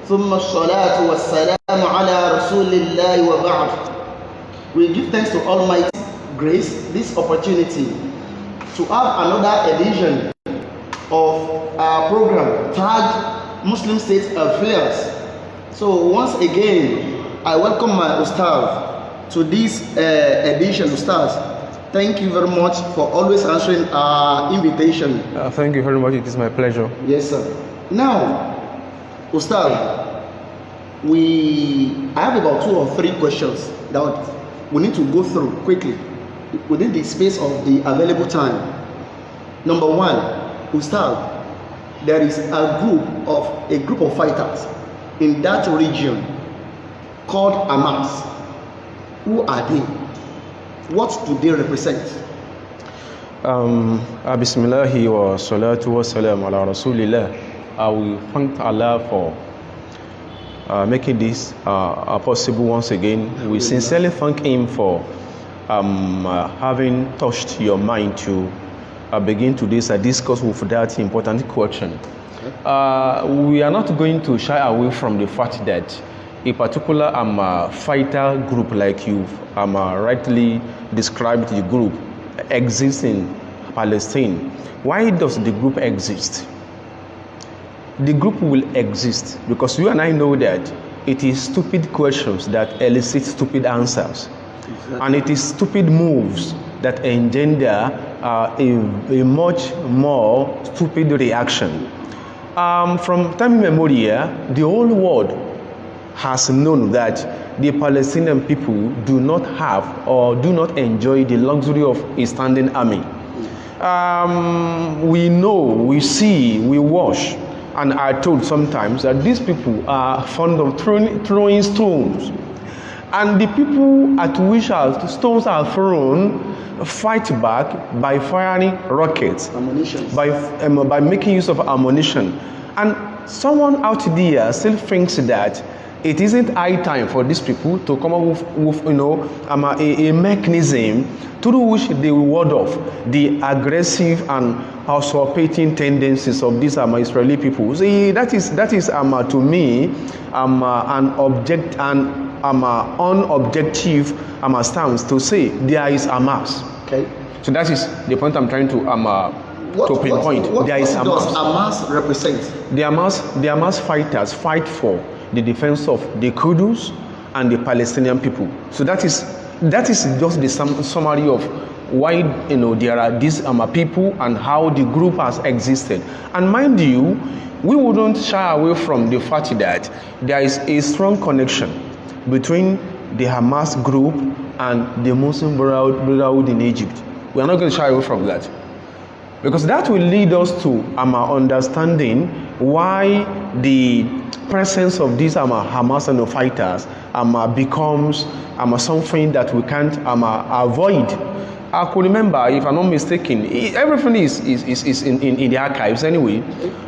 ثم الصلاة والسلام على رسول الله وبعد. We give thanks to Almighty Grace this opportunity to have another edition of our program tagged Muslim State Affairs. So once again, I welcome my Ustadh to this edition. Ustadh, thank you very much for always answering our invitation. Thank you very much. It is my pleasure. Yes, sir. Now, Ustadh, I have about 2 or 3 questions that we need to go through quickly within the space of the available time. Number 1, Ustadh, there is a group of fighters in that region called HAMAS. Who are they? What do they represent? Bismillahi wa salatu wa salam ala rasulillah. I will thank Allah for making this possible once again. We sincerely thank Him for having touched your mind to begin today's discourse with that important question. We are not going to shy away from the fact that a particular fighter group, like you rightly described the group, exists in Palestine. Why does the group exist? The group will exist because you and I know that it is stupid questions that elicit stupid answers. Exactly. And it is stupid moves that engender a much more stupid reaction. From time immemorial, the whole world has known that the Palestinian people do not have or do not enjoy the luxury of a standing army. We know, we see, we watch, and are told sometimes that these people are fond of throwing stones. And the people at which stones are thrown fight back by firing rockets, by making use of ammunition. And someone out there still thinks that it isn't high time for these people to come up with a mechanism through which they will ward off the aggressive and usurpating tendencies of these Israeli people. See, that is to me an unobjective stance to say there is HAMAS. Okay. So that is the point I'm trying to pinpoint. What does HAMAS represent? The HAMAS fighters fight for the defense of the Kurds and the Palestinian people. So that is just the summary of why there are these people and how the group has existed. And mind you, we wouldn't shy away from the fact that there is a strong connection between the HAMAS group and the Muslim Brotherhood in Egypt. We are not going to shy away from that, because that will lead us to understanding why the presence of these HAMAS and the fighters becomes something that we can't avoid. I could remember, if I'm not mistaken, everything is in the archives anyway.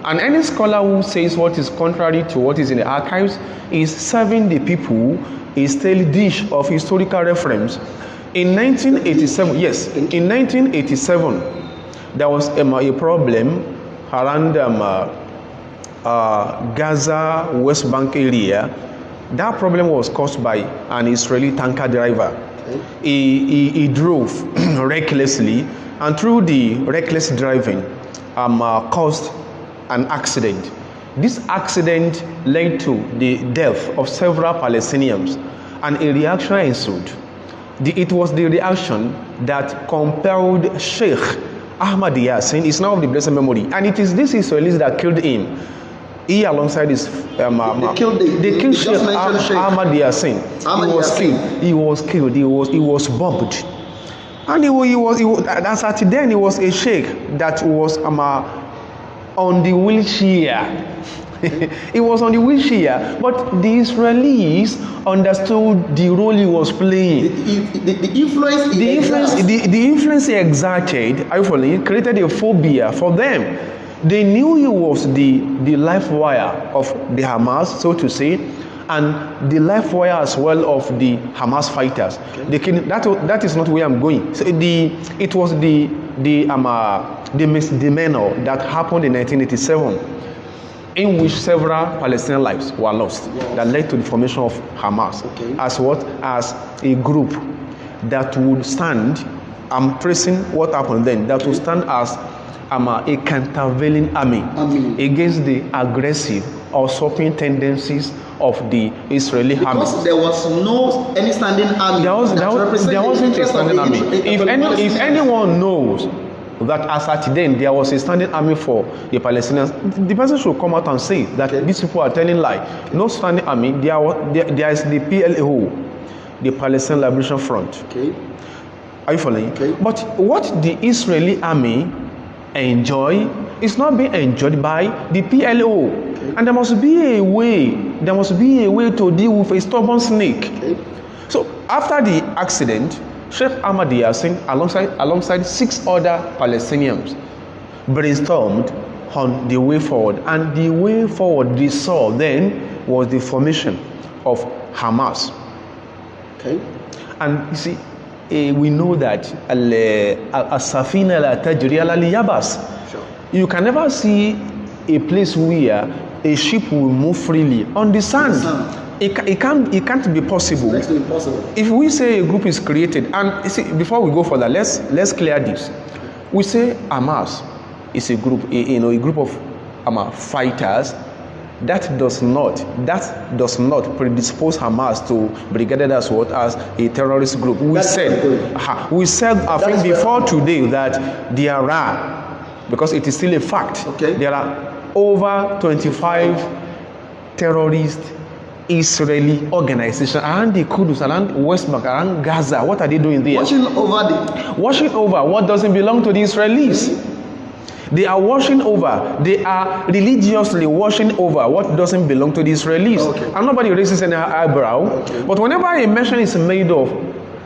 And any scholar who says what is contrary to what is in the archives is serving the people a stale dish of historical reference. In 1987, yes, in 1987, there was a problem around Gaza, West Bank area. That problem was caused by an Israeli tanker driver. He drove recklessly, and through the reckless driving caused an accident. This accident led to the death of several Palestinians, and a reaction ensued. It was the reaction that compelled Sheikh Ahmad Yassin, is now of the blessed memory, and it is this Israelis that killed him. He alongside his they killed Sheikh Ahmad Yassin. He was killed. He was bombed. And he was as at then he was a sheikh that was on the wheelchair. He was on the wheelchair, but the Israelis understood the role he was playing. The influence he exerted actually created a phobia for them. They knew he was the life wire of the HAMAS, so to say, and the life wire as well of the HAMAS fighters. Okay. That is not where I'm going. So it was the misdemeanor that happened in 1987. in which several Palestinian lives were lost, that led to the formation of Hamas as what? As a group that would stand, I'm tracing what happened then, that would stand as a countervailing army against the aggressive or usurping tendencies of the Israeli army. Because there was no any standing army. There wasn't a standing army. If anyone knows that as at then there was a standing army for the Palestinians, the person should come out and say that these people are telling lie. No standing army. There is the PLO, the Palestinian Liberation Front. Are you following? But what the Israeli army enjoy is not being enjoyed by the PLO. And there must be a way to deal with a stubborn snake. So after the accident, Sheikh Ahmad Yassin alongside 6 other Palestinians brainstormed on the way forward, and the way forward they saw then was the formation of Hamas. And you see, we know that as-safina la tajri ala al-yabas. You can never see a place where a ship will move freely on the sand. It can't be possible. It's impossible. If we say a group is created, and you see, before we go further, let's clear this. We say Hamas is a group, a group of fighters. That does not predispose Hamas to be regarded as a terrorist group. We said I think before today that there are, because it is still a fact, there are over 25 terrorist Israeli organizations around the Kudus, around West Bank, around Gaza. What are they doing there? Watching over what doesn't belong to the Israelis. They are washing over. They are religiously washing over what doesn't belong to the Israelis. And nobody raises any eyebrow. But whenever a mention is made of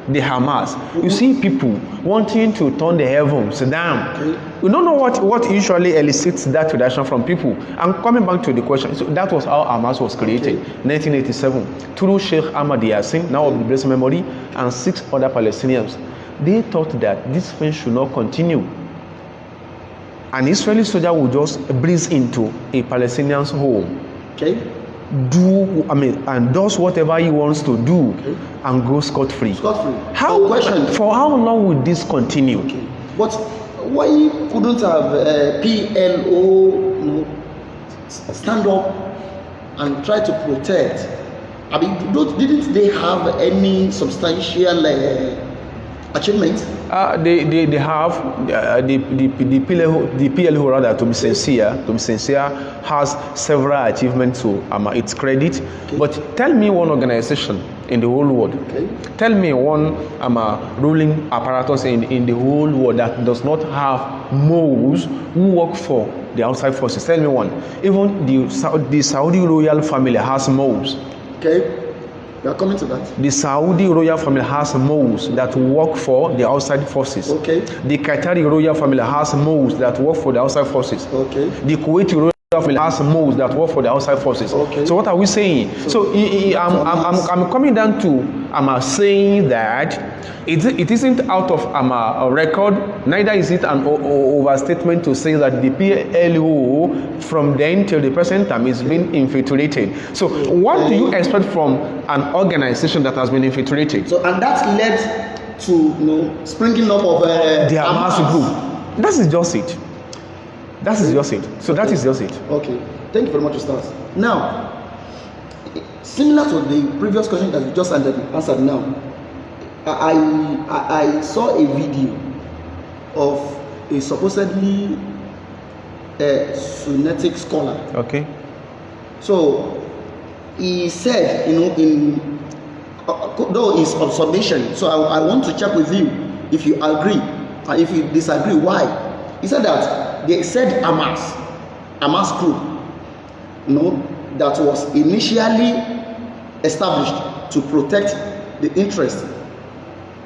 the Hamas, you see people wanting to turn the heavens down. We don't know what usually elicits that reaction from people. I'm coming back to the question. So that was how Hamas was created, 1987, through Sheikh Ahmad Yassin, now of the blessed memory, and 6 other Palestinians. They thought that this thing should not continue. An Israeli soldier will just breeze into a Palestinian's home, and does whatever he wants to do, and go scot-free. For how long will this continue? But why couldn't have PLO stand up and try to protect? I mean, didn't they have any substantial achievements? They have the PLO, rather, to be sincere, has several achievements to its credit. But tell me one organization in the whole world. Tell me one ruling apparatus in the whole world that does not have moles who work for the outside forces. Tell me one. Even the Saudi royal family has moles. We are coming to that. The Saudi royal family has moles that work for the outside forces. The Qatari royal family has moles that work for the outside forces. The Kuwaiti royal family has moles that work for the outside forces. So what are we saying? So I'm coming down to saying that it isn't out of a record, neither is it an overstatement to say that the PLO from then till the present time is being infiltrated. So what do you expect from an organization that has been infiltrated? So, and that led to springing up of the Hamas group. That is just it. So that is just it. Okay. Thank you very much, Ustaz. Now, similar to the previous question that you just answered now, I saw a video of a supposedly Sunnitic scholar. So he said, though it's observation, so I want to check with you if you agree, and if you disagree, why. He said that they said Hamas group, that was initially established to protect the interest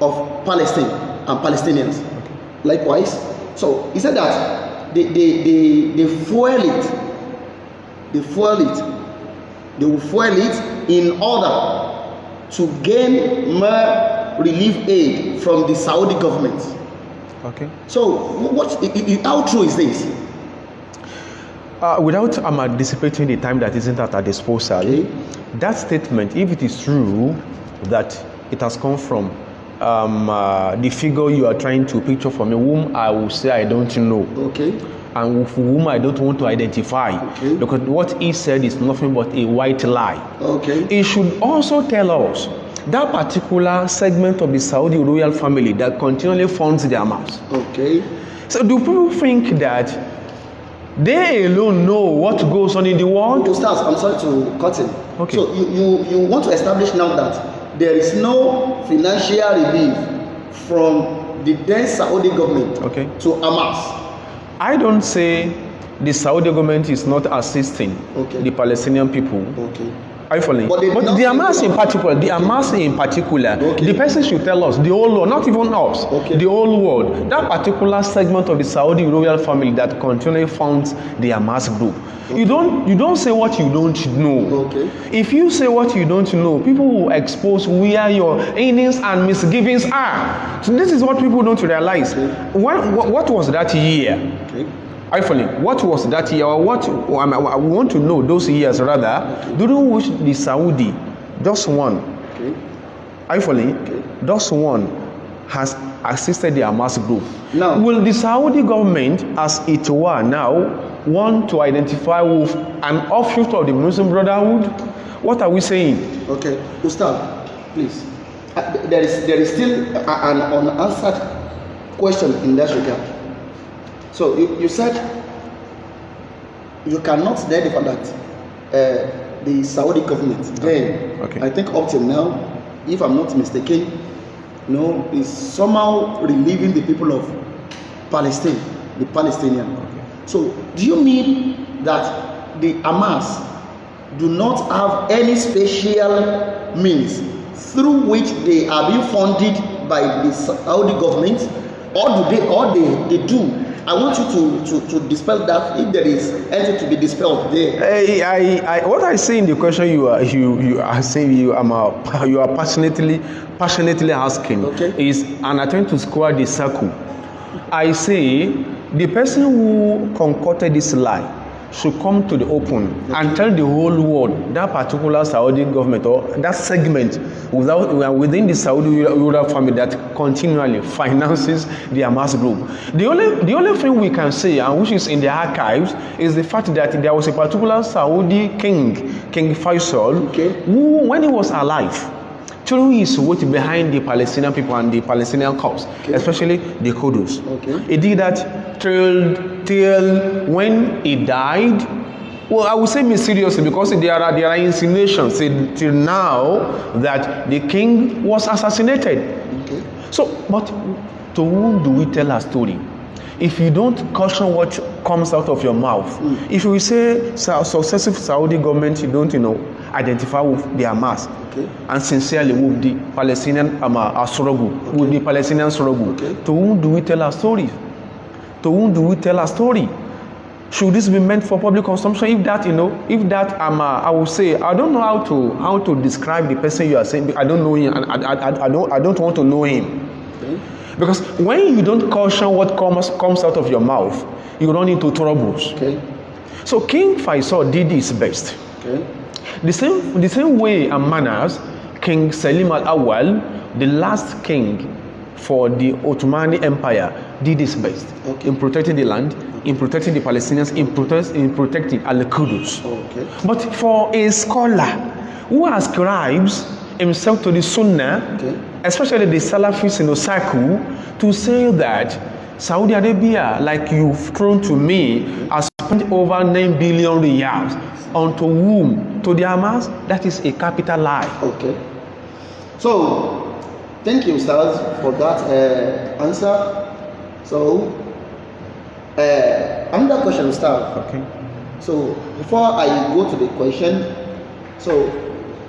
of Palestine and Palestinians. Likewise, so he said that they fuel it. They will fuel it in order to gain more relief aid from the Saudi government. So, how true is this? So, without anticipating the time that isn't at our disposal, Okay. that statement, if it is true that it has come from the figure you are trying to picture for me, whom I will say I don't know, Okay. and with whom I don't want to identify, Okay. because what he said is nothing but a white lie. Okay. It should also tell us that particular segment of the Saudi royal family that continually funds the Hamas. Okay. So do people think that they alone know what goes on in the world? Ustaz, I'm sorry to cut in. Okay. So you want to establish now that there is no financial relief from the then Saudi government Okay. to Hamas. I don't say the Saudi government is not assisting Okay. the Palestinian people. Okay. Are you following? But they But not the Hamas say- in particular, Okay. the person should tell us, the whole world, not even us, Okay. the whole world, that particular segment of the Saudi royal family that continually funds the Hamas group. You don't say what you don't know. Okay. If you say what you don't know, people will expose where your innings and misgivings are. So this is what people don't realize. Okay. What was that year? Okay. Actually, what was that year, or what I want to know those years rather, during which the Saudi, just one, Okay. actually, Okay. just one has assisted the Hamas group. Now- will the Saudi government, as it were now, want to identify with an offshoot of the Muslim Brotherhood? What are we saying? Okay. Ustaz, please. There is still an unanswered question in that regard. So you said you cannot deny the fact that the Saudi government then, Okay. I think up till now, if I'm not mistaken, is somehow relieving the people of Palestine, the Palestinian. So do you mean that the Hamas do not have any special means through which they are being funded by the Saudi government, or they do? I want you to dispel that, if there is anything to be dispelled there. What I say in the question you are saying, you are passionately asking, Okay. is an attempt to square the circle. I say the person who concocted this lie should come to the open and tell the whole world that particular Saudi government or that segment within the Saudi rural family that continually finances the Hamas group. The only thing we can say, and which is in the archives, is the fact that there was a particular Saudi king, King Faisal, Okay. who, when he was alive, threw his weight behind the Palestinian people and the Palestinian cause, Okay. especially the Qudus. Okay. He did that till when he died. Well, I would say mysteriously, because there are insinuations till now that the king was assassinated. Okay. So, but to whom do we tell our story? If you don't caution what comes out of your mouth, if you say successive Saudi government, you don't identify with the Hamas, Okay. and sincerely with the Palestinian struggle, with the Palestinian struggle, Okay. to whom do we tell our story? To whom do we tell our story? Should this be meant for public consumption? If that, I will say, I don't know how to describe the person you are saying. I don't know him, and I don't want to know him. Okay. Because when you don't caution what comes out of your mouth, you run into troubles. Okay. So King Faisal did his best. Okay. The same way and manners, King Selim Al-Awwal, the last king for the Ottoman Empire, did his best Okay. in protecting the land, in protecting the Palestinians, in protecting Al-Qudus. Okay. But for a scholar who ascribes himself to the Sunnah, Okay. especially the Salafist circle, to say that Saudi Arabia, like you've thrown to me, has spent over 9 billion riyals onto whom? To the Hamas? That is a capital lie. Okay. So, thank you, Ustaz, for that answer. So, another question, Ustaz. Okay. So, before I go to the question, so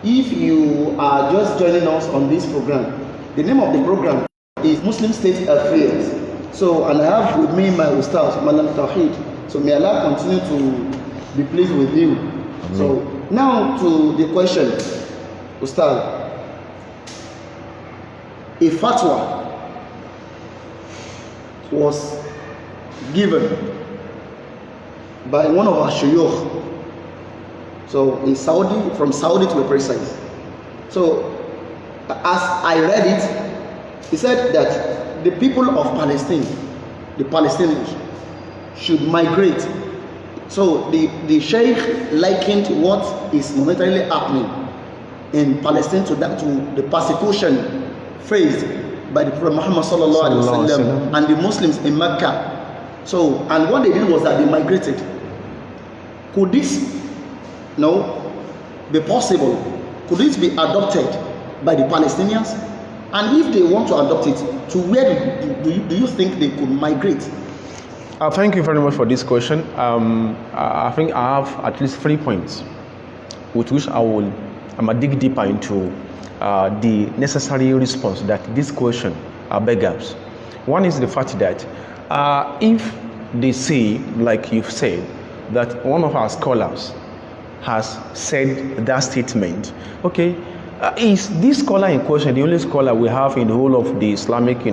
if you are just joining us on this program, the name of the program is Muslim State Affairs. So, and I have with me my Ustadh Taoheed. So, may Allah continue to be pleased with you. So, now to the question, Ustadh. A fatwa was given by one of our shuyukh. So in Saudi, from Saudi to be precise. So as I read it, he said that the people of Palestine, the Palestinians, should migrate. So the Sheikh likened what is momentarily happening in Palestine to the persecution faced by the Prophet Muhammad sallallahu alaihi wasallam and the Muslims in Mecca. So, and what they did was that they migrated. Could this be possible? Could this be adopted by the Palestinians? And if they want to adopt it, to where do you think they could migrate? Thank you very much for this question. I think I have at least 3 points with which I'm gonna dig deeper into the necessary response that this question beggars. One is the fact that if they say, like you've said, that one of our scholars has said that statement, okay, is this scholar in question the only scholar we have in the whole of the Islamic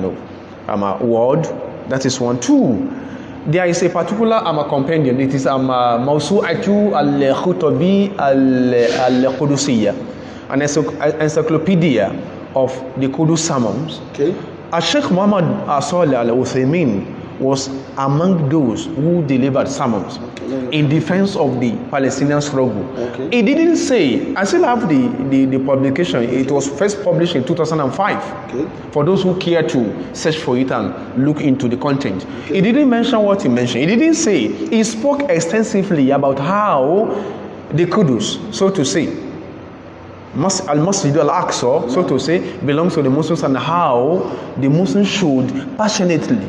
world? That is one. Two, there is a particular compendium. It is Mawsu'atu al-Khutabi al-Qudusiyya, an encyclopedia of the Qudus sermons. Okay. Sheikh Muhammad Salih al-Uthaymin was among those who delivered sermons in defense of the Palestinian struggle. Okay. He didn't say, I still have the publication. It was first published in 2005. Okay. For those who care to search for it and look into the content. Okay. He didn't mention what he mentioned. He didn't say. He spoke extensively about how the Qudus, so to say, Al-Masjid al-Aqsa, so to say, belongs to the Muslims, and how the Muslims should passionately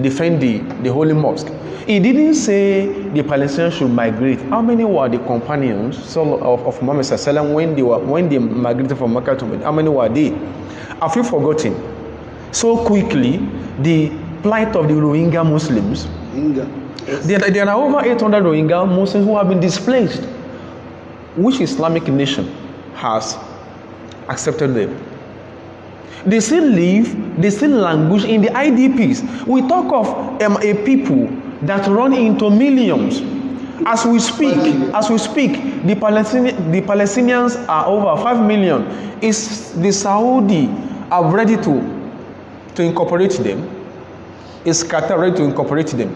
defend the Holy Mosque. He didn't say the Palestinians should migrate. How many were the companions of Muhammad sallallahu when they migrated from Mecca to Medina? How many were they? Have you forgotten so quickly the plight of the Rohingya Muslims? Yes. There are over 800 Rohingya Muslims who have been displaced. Which Islamic nation has accepted them? They still live, they still languish in the IDPs. We talk of a people that run into millions. As we speak, the Palestinians are over 5 million. Is the Saudi are ready to incorporate them? Is Qatar ready to incorporate them?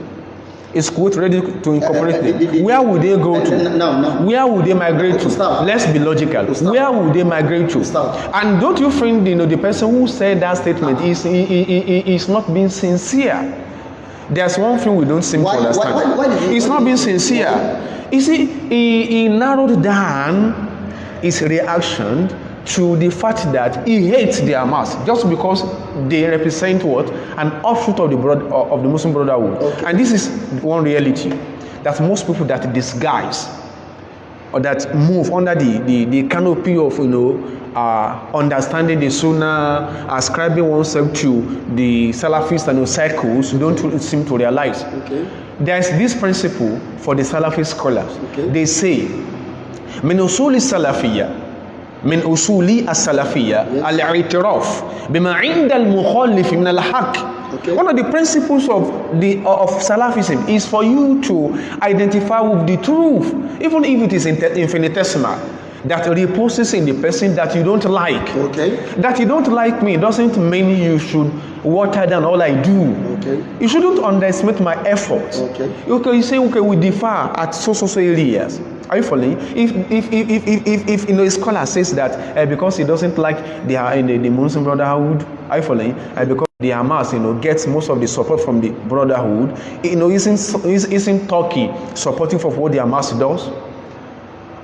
Is Kuwait ready to incorporate them? Where would they go to? No. Where would they migrate to? Let's be logical. Where would they migrate to? And don't you think the person who said that statement is not being sincere? There's one thing we don't seem to understand. Why it's not being sincere. You see, he narrowed down his reaction to the fact that he hates the Hamas just because they represent what? An offshoot of the Muslim Brotherhood. Okay. And this is one reality that most people that disguise or that move under the canopy of understanding the Sunnah, ascribing oneself to the Salafist and circles, don't seem to realize. Okay. There is this principle for the Salafist scholars. Okay. They say, "Min usuli salafiyya, min usuli as-salafiyya, al-i'tiraf bima 'inda al-mukhallif min al-haqq." Okay. One of the principles of Salafism is for you to identify with the truth, even if it is infinitesimal, that reposes in the person that you don't like. Okay. That you don't like me doesn't mean you should water down all I do. Okay. You shouldn't underestimate my efforts. Okay. You say, okay, we differ at so areas. Are you following? If a scholar says that because he doesn't like the Muslim Brotherhood, are you following? Because the Hamas, gets most of the support from the Brotherhood, isn't Turkey supportive of what the Hamas does?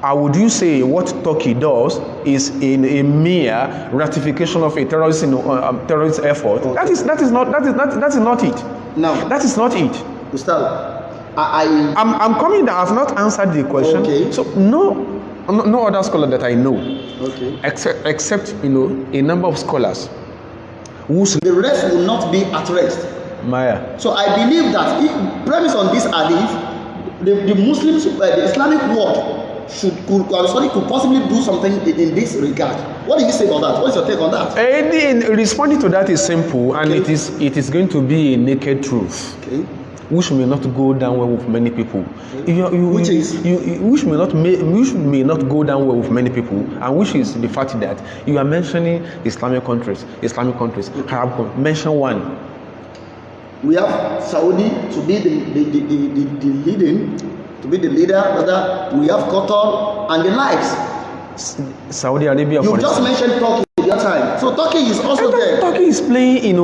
Or would you say what Turkey does is in a mere ratification of a terrorist effort? Okay. That is not it. No, that is not it. Ustadh, I'm coming that I've not answered the question. Okay. So no other scholar that I know, okay, except a number of scholars the rest will not be at rest. Maya. So I believe that premise on this hadith, the Muslims, the Islamic world could possibly do something in this regard. What do you say about that? What is your take on that? Responding to that is simple, and okay, it is going to be a naked truth. Okay. which may not go down well with many people. Which may not go down well with many people, and which is the fact that you are mentioning Islamic countries, Arab countries. Mention one. We have Saudi to be the leader. Rather, we have Qatar and the likes. Saudi Arabia. You just mentioned Turkey the other time, so Turkey is also there. Turkey is playing,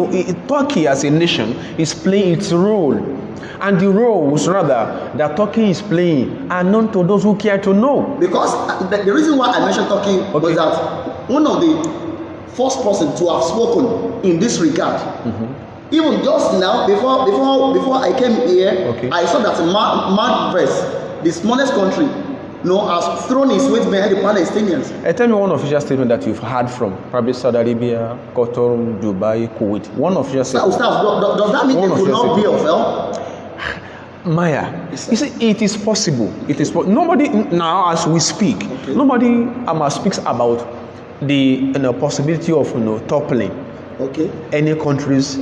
Turkey as a nation is playing its role, and the roles rather that Turkey is playing are known to those who care to know. Because the reason why I mentioned Turkey was that one of the first person to have spoken in this regard. Even just now, before I came here, I saw that the smallest country, has thrown its weight behind the Palestinians. Tell me one official statement that you've heard from probably Saudi Arabia, Qatar, Dubai, Kuwait. One official statement. Does that mean it will not be of help? Maya, you see, it is possible. Nobody now, as we speak, nobody speaks about the possibility of toppling any country's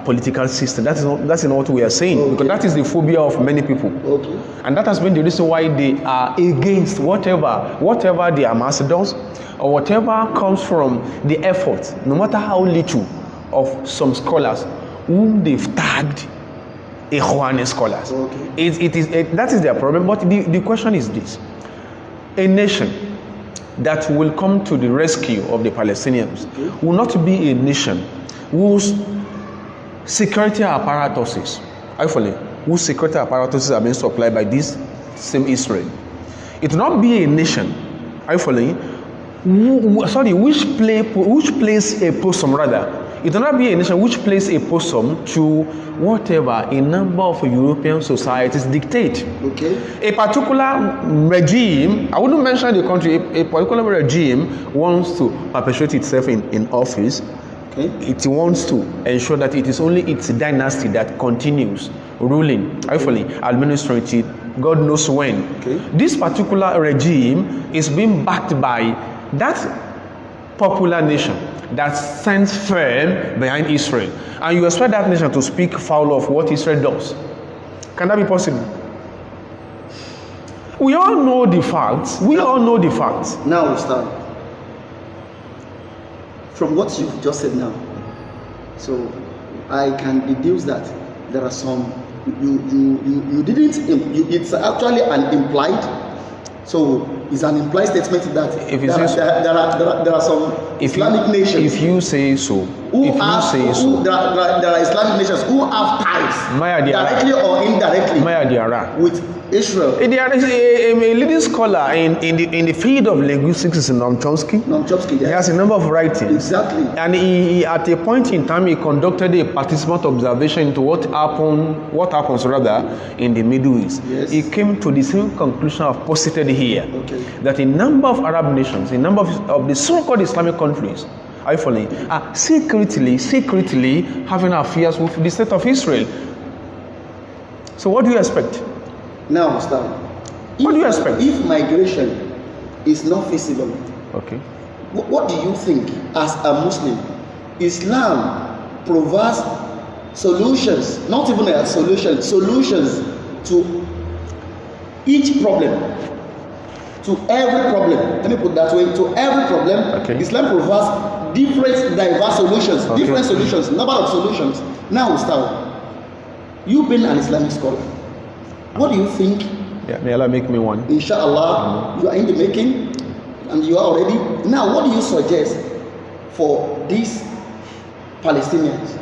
political system. That's not what we are saying, because that is the phobia of many people, and that has been the reason why they are against whatever the Hamas does, or whatever comes from the effort, no matter how little, of some scholars whom they've tagged Ikhwani scholars. That is their problem. But the question is this: a nation that will come to the rescue of the Palestinians will not be a nation whose security apparatuses, are being supplied by this same Israel. It will not be a nation, which plays a possum rather. It will not be a nation which plays a possum to whatever a number of European societies dictate. A particular regime, I wouldn't mention the country, a particular regime wants to perpetuate itself in office. It wants to ensure that it is only its dynasty that continues ruling, administrative, God knows when. This particular regime is being backed by that popular nation that stands firm behind Israel, and you expect that nation to speak foul of what Israel does. Can that be possible? We all know the facts. Now, Ustadh, from what you've just said now, so I can deduce that there are some you didn't. It's actually an implied. So it's an implied statement that there are some Islamic nations. If you say so, there are Islamic nations who have ties, directly or indirectly, with Israel. There is a leading scholar in the field of linguistics, is Noam Chomsky. Yes. He has a number of writings. Exactly. And he at a point in time he conducted a participant observation into what happens in the Middle East. Yes. He came to the same conclusion I've posited here, that a number of Arab nations, a number of the so-called Islamic countries, are secretly having affairs with the state of Israel. So what do you expect? Now, Ustadh, what do you expect? If migration is not feasible, what do you think as a Muslim? Islam provides solutions, not even a solution, solutions to each problem, to every problem. Let me put that way, to every problem. Islam provides different diverse solutions, different solutions, number of solutions. Now, Ustadh, you've been an Islamic scholar. What do you think? May Allah make me one. Inshallah, you are in the making and you are already. Now, what do you suggest for these Palestinians?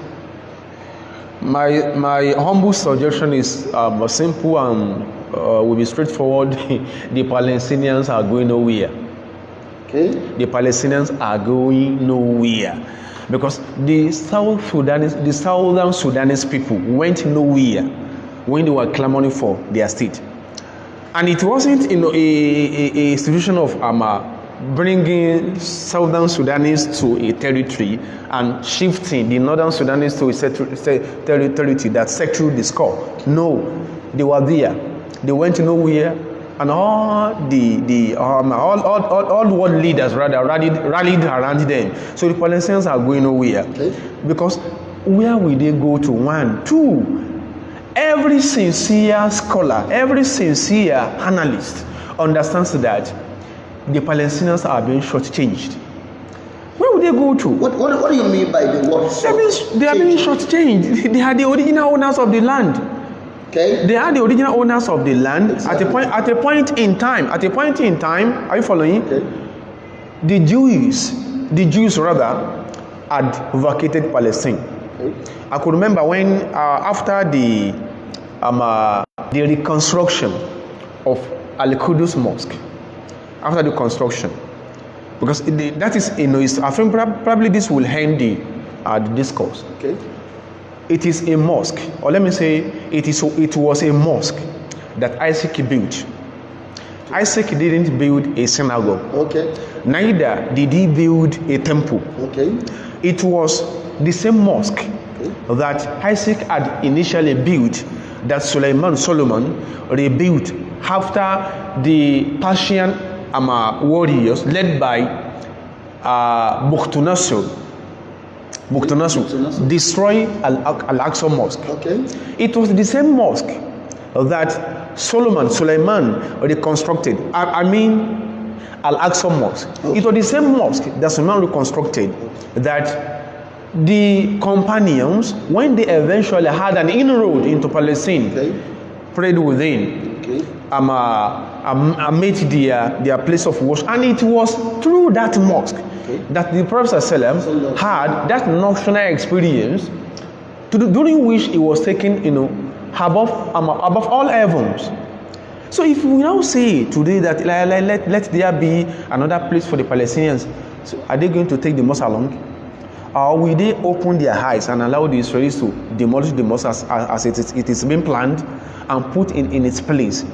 My humble suggestion is simple and will be straightforward. The Palestinians are going nowhere. The Palestinians are going nowhere because the southern Sudanese people went nowhere when they were clamoring for their state, and it wasn't a situation of bringing southern Sudanese to a territory and shifting the northern Sudanese to a territory that settled the score. No, they were there. They went nowhere, and all all world leaders rallied around them. So the Palestinians are going nowhere because where will they go to? One, two. every sincere scholar, every sincere analyst understands that the Palestinians are being shortchanged. Where would they go to? What do you mean by the word shortchanged? They are being shortchanged. They are the original owners of the land. Okay. They are the original owners of the land. Exactly. At a point in time, are you following? Okay. The Jews rather had vacated Palestine. Okay. I could remember when after the reconstruction of Al-Qudus Mosque, after the construction, because that is, I think probably this will end the discourse. Okay. It is a mosque, or let me say, it was a mosque that Isaac built. Isaac didn't build a synagogue. Okay. Neither did he build a temple. Okay. It was the same mosque that Isaac had initially built, that Solomon rebuilt after the Persian warriors led by Bukhtunasr destroy Al-Aqsa Mosque. Okay. It was the same mosque that Suleiman reconstructed. Al-Aqsa Mosque. Okay. It was the same mosque that Suleiman reconstructed, that the companions, when they eventually had an inroad into Palestine, prayed within, made their place of worship, and it was through that mosque that the Prophet ﷺ had that national experience, during which he was taken, above all heavens. So if we now say today that let there be another place for the Palestinians, so are they going to take the mosque along? Or will they open their eyes and allow the Israelis to demolish the mosque as it is being planned and put in its place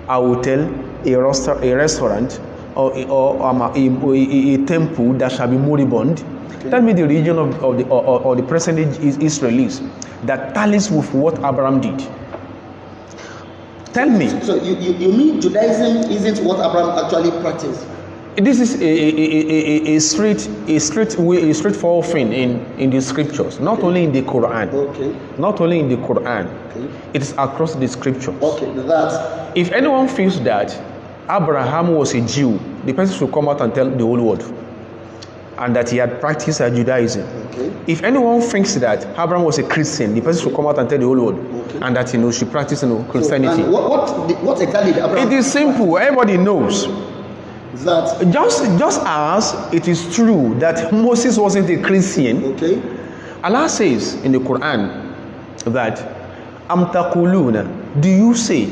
a hotel, a restaurant, or a temple that shall be moribund? Tell me the region of the present Israelis that tallies with what Abraham did. Tell me. So you mean Judaism isn't what Abraham actually practiced? This is a straightforward thing in the scriptures, not only in the Quran. Okay. Not only in the Quran. Okay. It is across the scriptures. Okay, that's... If anyone feels that Abraham was a Jew, the person should come out and tell the whole world, and that he had practiced Judaism. Okay. If anyone thinks that Abraham was a Christian, the person should come out and tell the whole world, and that she practiced Christianity. So, what exactly did Abraham... It is simple. Everybody knows that just as it is true that Moses wasn't a Christian. Okay. Allah says in the Quran that Am taquluna, do you say?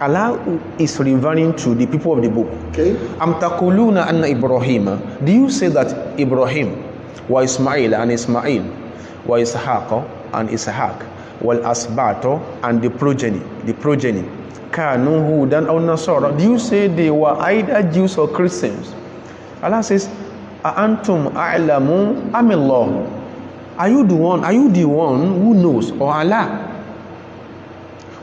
Allah is referring to the people of the book. Okay. Am taquluna anna Ibrahim, do you say that Ibrahim wa Ismail and Ismail wa Ishaq and Ishaq wal asbato and the progeny kanu hudan aw nasara, do you say they were either Jews or Christians? Allah says antum a'lamu am Allah, are you the one who knows, or Allah?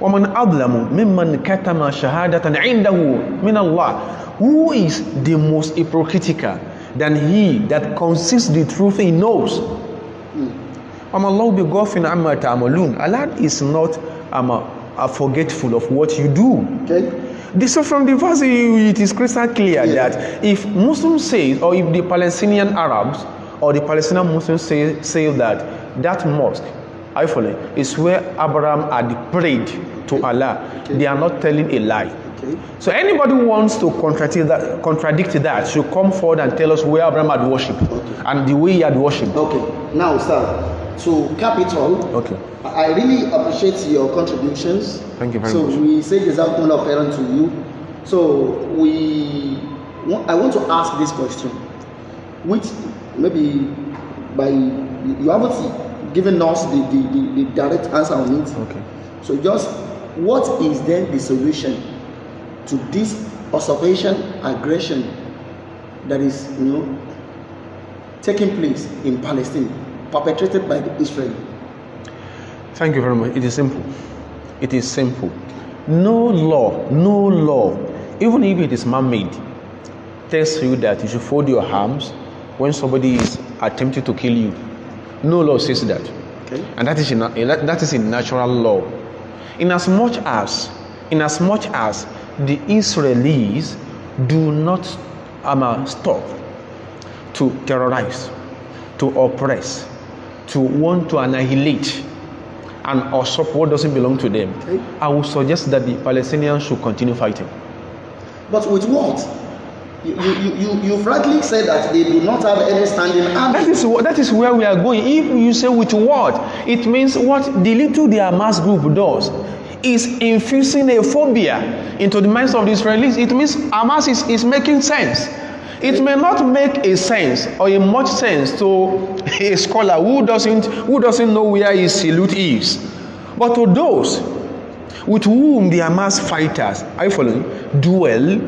وَمَنْ أَظْلَمُ مِمَّنْ كَتَمَ شَهَادَةً عِنْدَهُ مِنَ اللَّهِ, who is the most hypocritical than he that conceals the truth he knows? وَمَا اللَّهُ بِغَافِلٍ عَمَّا تَعْمَلُونَ, Allah is not forgetful of what you do. Okay. So from the verse it is crystal clear that if Muslims say, or if the Palestinian Arabs or the Palestinian Muslims say that mosque is where Abraham had prayed to Allah, they are not telling a lie. Okay. So anybody who wants to contradict that should come forward and tell us where Abraham had worshipped and the way he had worshipped. Okay. Now, sir, to cap it all, I really appreciate your contributions. Thank you very much. So we say Jazakumullah khairan to you. So I want to ask this question, which maybe you haven't given us the direct answer on it. Okay. So just what is then the solution to this usurpation, aggression that is taking place in Palestine, perpetrated by Israel? Thank you very much. It is simple. It is simple. No law, even if it is man-made, tells you that you should fold your arms when somebody is attempting to kill you. No law says that. Okay. And that is a natural law. in as much as the Israelis do not stop to terrorize, to oppress, to want to annihilate and usurp what doesn't belong to them, okay, I would suggest that the Palestinians should continue fighting. But with what? You frankly said that they do not have any standing army. That is where we are going. If you say with what, it means what the little the Hamas group does is infusing a phobia into the minds of the Israelis. It means Hamas is making sense. It may not make a sense or a much sense to a scholar who doesn't know where his salute is. But to those with whom the Hamas fighters, are you following, dwell,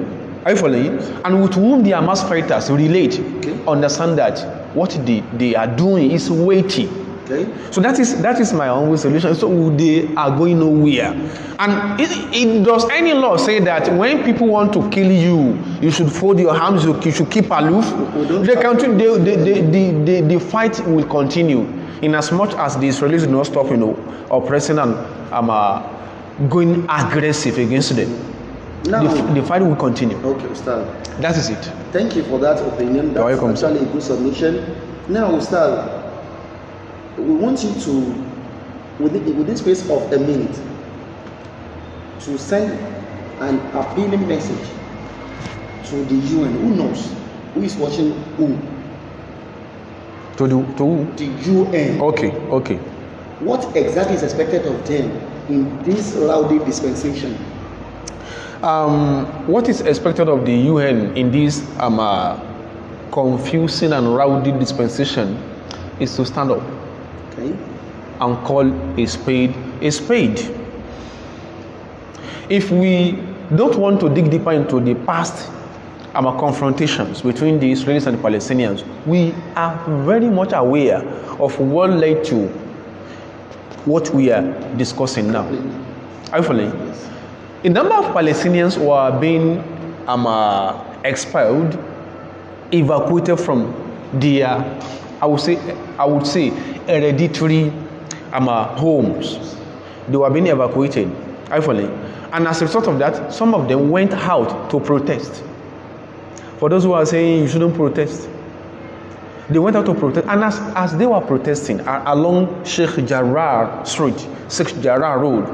are you following, and with whom the Hamas fighters relate, okay, understand that what they are doing is weighty. Okay. So that is my own solution. So they are going nowhere. And does any law say that when people want to kill you, you should fold your arms, you should keep aloof? The fight will continue in as much as the Israelis do not stop, oppressing and going aggressive against them. Now, the fight will continue. Okay, Ustadh. That is it. Thank you for that opinion. That's actually a good submission. Now, Ustadh, we want you to, within space of a minute, to send an appealing message to the UN. Who knows? Who is watching who? To who? The UN. Okay. What exactly is expected of them in this rowdy dispensation? What is expected of the UN in this confusing and rowdy dispensation is to stand up, okay, and call a spade a spade. If we don't want to dig deeper into the past confrontations between the Israelis and the Palestinians, we are very much aware of what led to what we are discussing now. Are you following? Yes. A number of Palestinians were being expelled, evacuated from their, I would say, hereditary homes. They were being evacuated. Are you following? And as a result of that, some of them went out to protest. For those who are saying you shouldn't protest, they went out to protest. And as they were protesting along Sheikh Jarrah Street, Sheikh Jarrah Road,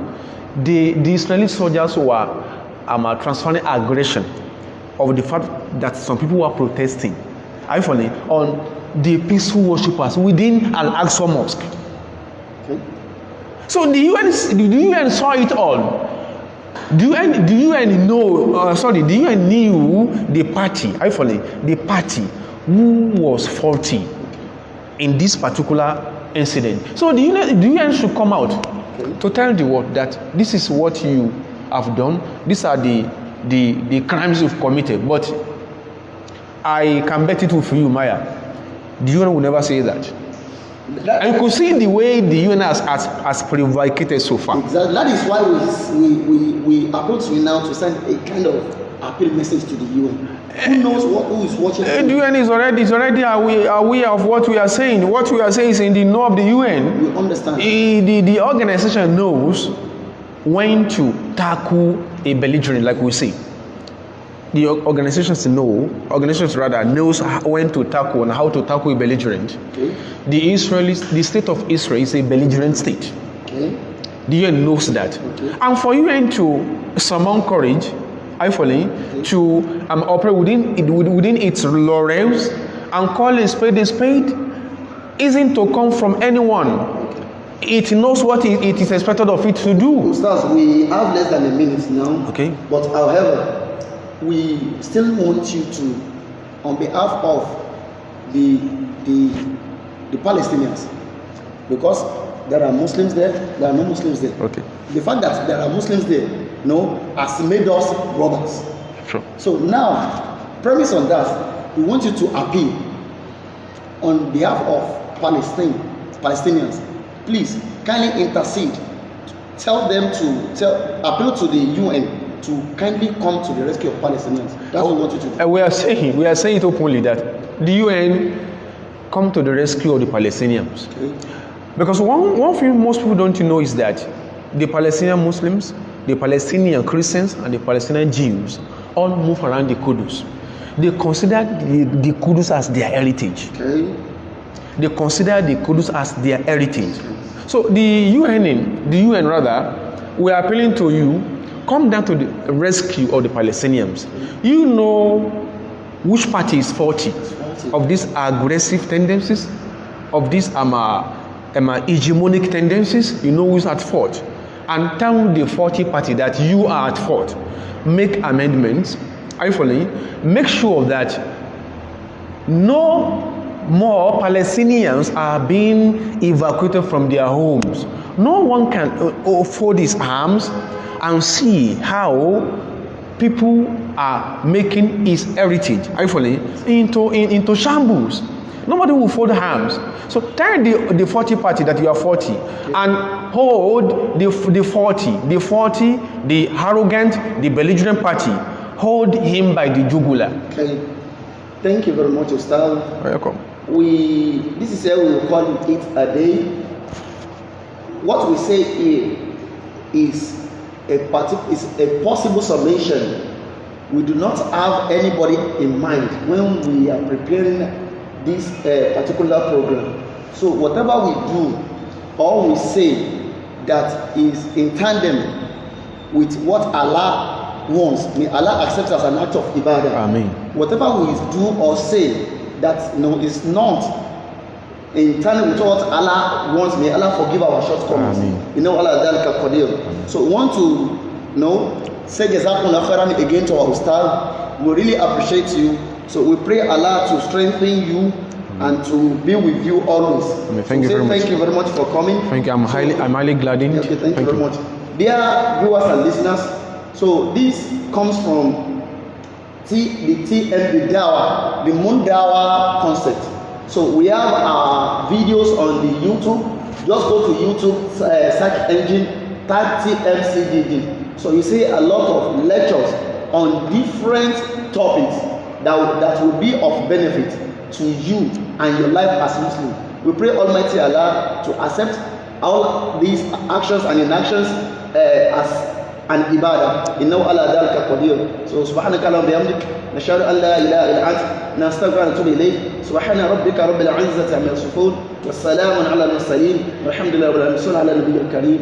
the Israeli soldiers were transferring aggression of the fact that some people were protesting, are you following, on the peaceful worshippers within Al-Aqsa Mosque. Okay. So the UN saw it all. The UN knew the party, are you following, the party who was faulty in this particular incident. So the UN should come out, okay, to tell the world that this is what you have done, these are the crimes you've committed. But I can bet it for you, Maya, the UN will never say that. And you could see the way the UN has prevaricated so far. Exactly. That is why we approach you now to send a kind of appeal message to the UN. Who knows who is watching? The UN is already aware of what we are saying. What we are saying is in the know of the UN. We understand. The organization knows when to tackle a belligerent, like we say. The organizations knows when to tackle and how to tackle a belligerent. Okay. The state of Israel is a belligerent state. Okay. The UN knows that. Okay. And for UN to summon courage, are you following, okay, to operate within its laurels and call a spade isn't to come from anyone. It knows what it is expected of it to do. Ustaz, we have less than a minute now. Okay. But however, we still want you to, on behalf of the Palestinians, because there are Muslims there, there are no Muslims there. Okay. The fact that there are Muslims there, has made us brothers. Sure. So now, premise on that, we want you to appeal on behalf of Palestinians. Please, kindly intercede. Tell them appeal to the UN to kindly come to the rescue of Palestinians. That's what we want you to do. We are saying it openly that the UN come to the rescue of the Palestinians. Okay. Because one thing most people don't know is that the Palestinian Muslims, the Palestinian Christians, and the Palestinian Jews all move around the Qudus. They consider the Qudus as their heritage. Okay. They consider the Qudus as their heritage. So the UN rather, we are appealing to you, come down to the rescue of the Palestinians. You know which party is faulty of these aggressive tendencies, of these hegemonic tendencies. You know who's at fault. And tell the faulty party that you are at fault. Make amendments. Are you following? Make sure that no more Palestinians are being evacuated from their homes. No one can fold his arms and see how people are making his heritage, are you following, into shambles. Nobody will fold arms. So tell the 40 party that you are 40 and hold the 40, the arrogant, the belligerent party, hold him by the jugular. Okay. Thank you very much, Ustadh. Welcome. This is how we will call it a day. What we say here is a possible summation. We do not have anybody in mind when we are preparing this particular program. So whatever we do or we say that is in tandem with what Allah wants, may Allah accept as an act of ibadah. Amen. Whatever we do or say that is not in tandem with what Allah wants, may Allah forgive our shortcomings. Amen. Allah dhalika qadir. So we want to say Jazakumullah khairan again to our Ustadh. We really appreciate you. So we pray Allah to strengthen you and to be with you always. Thank you very much. Thank you very much for coming. Thank you. I'm highly gladdened. Okay, thank you very much. Dear viewers and listeners, so this comes from the TMB Dawah, the Moon Dawah concept. So we have our videos on the YouTube. Just go to YouTube search engine, type TMCDD. So you see a lot of lectures on different topics that will be of benefit to you and your life as Muslim. We pray Almighty Allah to accept all these actions and inactions as an ibadah. Innahu ala dhalika qadir. So subhanaka Allahumma bihamdik nashhadu an la ilaha illa anta nastaghfiruka wa natubu ilayk. Subhana rabbika rabbil izzati amma yasifun. Wassalamun ala al-mursalin. Walhamdulillahi rabbil alamin. Ala nabiyil kareem.